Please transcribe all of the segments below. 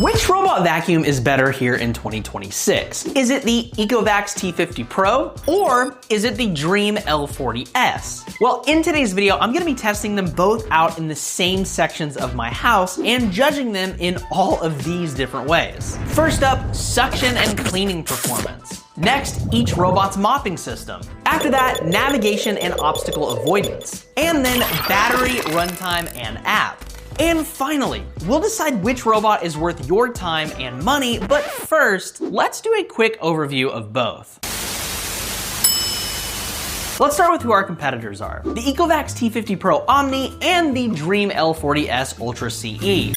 Which robot vacuum is better here in 2026? Is it the Ecovacs T50 Pro or is it the Dreame L40s? Well, in today's video, I'm gonna be testing them both out in the same sections of my house and judging them in all of these different ways. First up, suction and cleaning performance. Next, each robot's mopping system. After that, navigation and obstacle avoidance. And then battery, runtime, and app. And finally, we'll decide which robot is worth your time and money, but first, let's do a quick overview of both. Let's start with who our competitors are. The Ecovacs T50 Pro Omni and the Dreame L40s Ultra CE.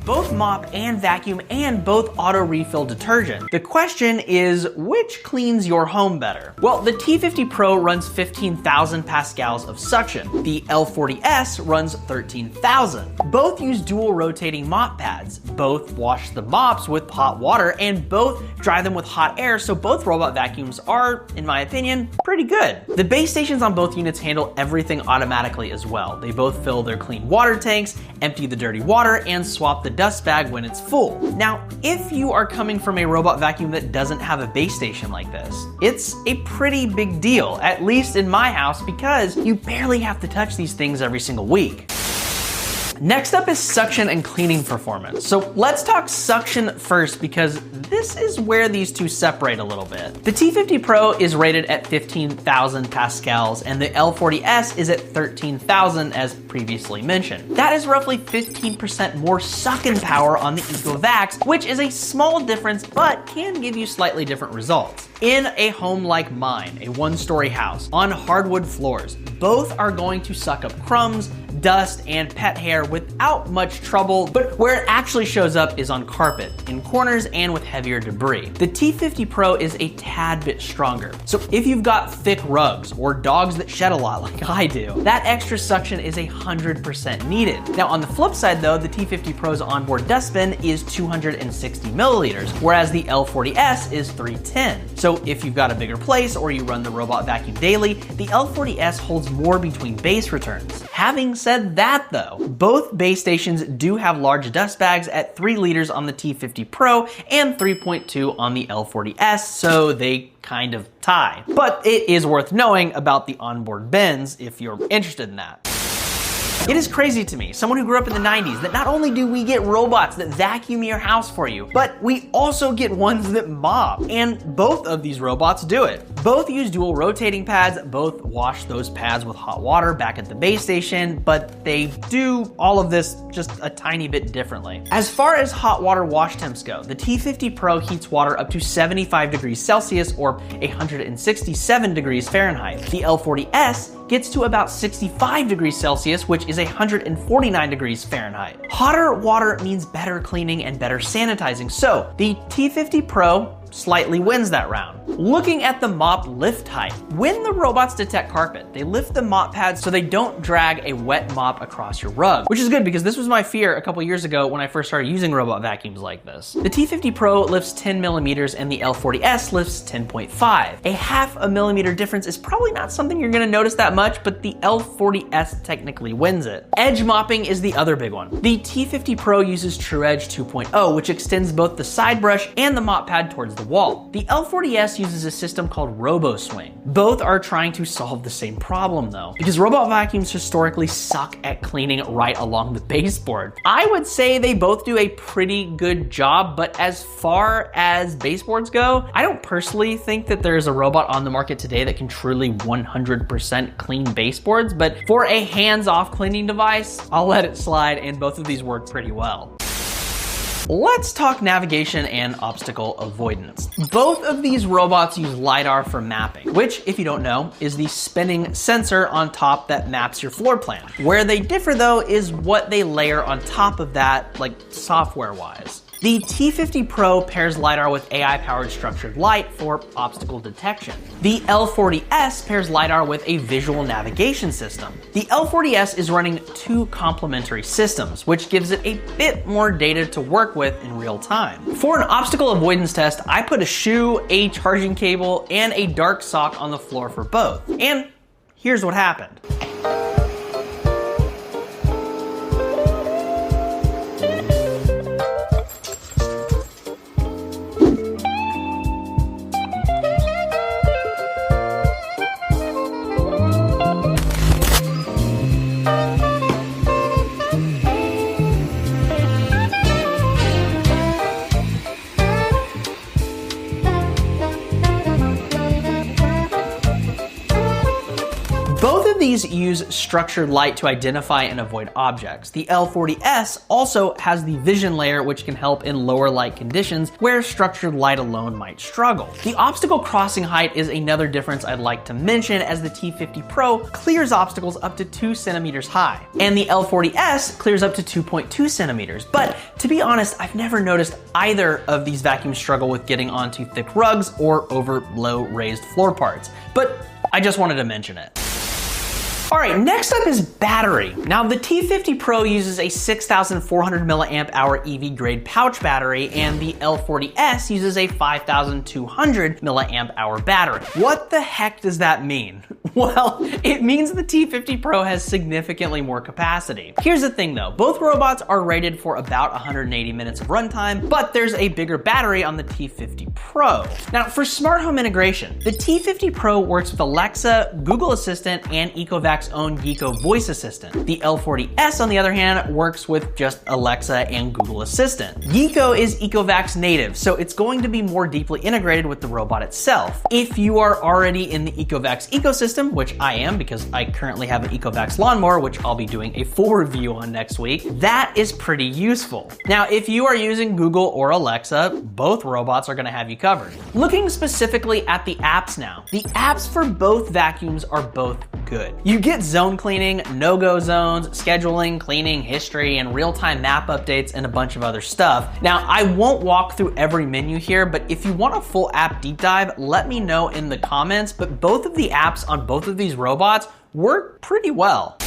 Both mop and vacuum and both auto refill detergent. The question is, which cleans your home better? Well, the T50 Pro runs 15,000 pascals of suction. The L40s runs 13,000. Both use dual rotating mop pads. Both wash the mops with hot water and both dry them with hot air, so both robot vacuums are, in my opinion, pretty good. The base stations on both units handle everything automatically as well. They both fill their clean water tanks, empty the dirty water, and swap the dust bag when it's full. Now, if you are coming from a robot vacuum that doesn't have a base station like this, it's a pretty big deal, at least in my house, because you barely have to touch these things every single week. Next up is suction and cleaning performance. So let's talk suction first because this is where these two separate a little bit. The T50 Pro is rated at 15,000 pascals and the L40s is at 13,000 as previously mentioned. That is roughly 15% more suction power on the Ecovacs, which is a small difference but can give you slightly different results. In a home like mine, a one-story house, on hardwood floors, both are going to suck up crumbs, dust, and pet hair without much trouble, but where it actually shows up is on carpet, in corners, and with heavier debris. The T50 Pro is a tad bit stronger, so if you've got thick rugs or dogs that shed a lot like I do, that extra suction is 100% needed. Now on the flip side though, the T50 Pro's onboard dustbin is 260 milliliters, whereas the L40s is 310. So if you've got a bigger place or you run the robot vacuum daily, the L40s holds more between base returns. Having said that though, both base stations do have large dust bags at 3 liters on the T50 Pro and 3.2 on the L40s, so they kind of tie. But it is worth knowing about the onboard bins if you're interested in that. It is crazy to me, someone who grew up in the 90s, that not only do we get robots that vacuum your house for you, but we also get ones that mop. And both of these robots do it. Both use dual rotating pads, both wash those pads with hot water back at the base station, but they do all of this just a tiny bit differently. As far as hot water wash temps go, the T50 Pro heats water up to 75 degrees Celsius or 167 degrees Fahrenheit. The L40s gets to about 65 degrees Celsius, which is 149 degrees Fahrenheit. Hotter water means better cleaning and better sanitizing, so the T50 Pro slightly wins that round. Looking at the mop lift height, when the robots detect carpet, they lift the mop pads so they don't drag a wet mop across your rug, which is good because this was my fear a couple years ago when I first started using robot vacuums like this. The T50 Pro lifts 10 millimeters and the L40s lifts 10.5. A half a millimeter difference is probably not something you're gonna notice that much, but the L40s technically wins it. Edge mopping is the other big one. The T50 Pro uses TrueEdge 2.0, which extends both the side brush and the mop pad towards the wall. The L40s uses a system called Robo Swing. Both are trying to solve the same problem though, because robot vacuums historically suck at cleaning right along the baseboard. I would say they both do a pretty good job, but as far as baseboards go, I don't personally think that there's a robot on the market today that can truly 100% clean baseboards, but for a hands-off cleaning device, I'll let it slide, and both of these work pretty well. Let's talk navigation and obstacle avoidance. Both of these robots use LiDAR for mapping, which, if you don't know, is the spinning sensor on top that maps your floor plan. Where they differ though is what they layer on top of that, like software-wise. The T50 Pro pairs LiDAR with AI-powered structured light for obstacle detection. The L40s pairs LiDAR with a visual navigation system. The L40s is running 2 complementary systems, which gives it a bit more data to work with in real time. For an obstacle avoidance test, I put a shoe, a charging cable, and a dark sock on the floor for both. And here's what happened. L40s use structured light to identify and avoid objects. The L40s also has the vision layer, which can help in lower light conditions where structured light alone might struggle. The obstacle crossing height is another difference I'd like to mention, as the T50 Pro clears obstacles up to 2 centimeters high, and the L40s clears up to 2.2 centimeters. But to be honest, I've never noticed either of these vacuums struggle with getting onto thick rugs or over low raised floor parts. But I just wanted to mention it. All right, next up is battery. Now, the T50 Pro uses a 6,400 milliamp hour EV grade pouch battery, and the L40s uses a 5,200 milliamp hour battery. What the heck does that mean? Well, it means the T50 Pro has significantly more capacity. Here's the thing though, both robots are rated for about 180 minutes of runtime, but there's a bigger battery on the T50 Pro. Now, for smart home integration, the T50 Pro works with Alexa, Google Assistant, and Ecovacs own Geeko voice assistant. The L40s, on the other hand, works with just Alexa and Google Assistant. Geeko is Ecovacs native, so it's going to be more deeply integrated with the robot itself. If you are already in the Ecovacs ecosystem, which I am because I currently have an Ecovacs lawnmower, which I'll be doing a full review on next week, that is pretty useful. Now, if you are using Google or Alexa, both robots are gonna have you covered. Looking specifically at the apps now, the apps for both vacuums are both good. You get zone cleaning, no-go zones, scheduling, cleaning, history, and real-time map updates, and a bunch of other stuff. Now, I won't walk through every menu here, but if you want a full app deep dive, let me know in the comments, but both of the apps on both of these robots work pretty well.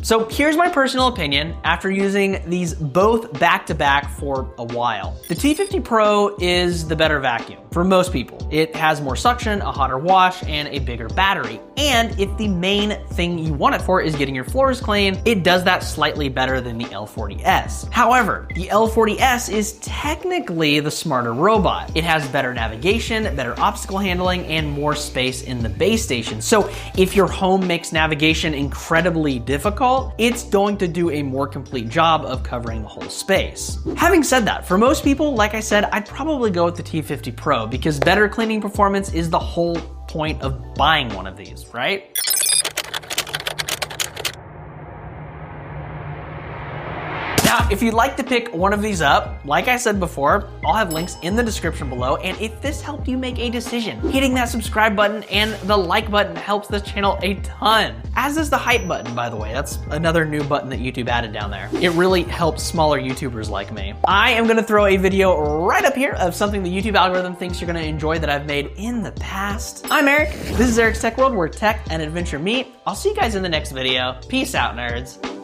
So here's my personal opinion after using these both back-to-back for a while. The T50 Pro is the better vacuum for most people. It has more suction, a hotter wash, and a bigger battery. And if the main thing you want it for is getting your floors clean, it does that slightly better than the L40s. However, the L40s is technically the smarter robot. It has better navigation, better obstacle handling, and more space in the base station. So if your home makes navigation incredibly difficult, it's going to do a more complete job of covering the whole space. Having said that, for most people, like I said, I'd probably go with the T50 Pro because better cleaning performance is the whole point of buying one of these, right? Now, if you'd like to pick one of these up, like I said before, I'll have links in the description below. And if this helped you make a decision, hitting that subscribe button and the like button helps this channel a ton. As does the hype button, by the way. That's another new button that YouTube added down there. It really helps smaller YouTubers like me. I am gonna throw a video right up here of something the YouTube algorithm thinks you're gonna enjoy that I've made in the past. I'm Eric. This is Eric's Tech World, where tech and adventure meet. I'll see you guys in the next video. Peace out, nerds.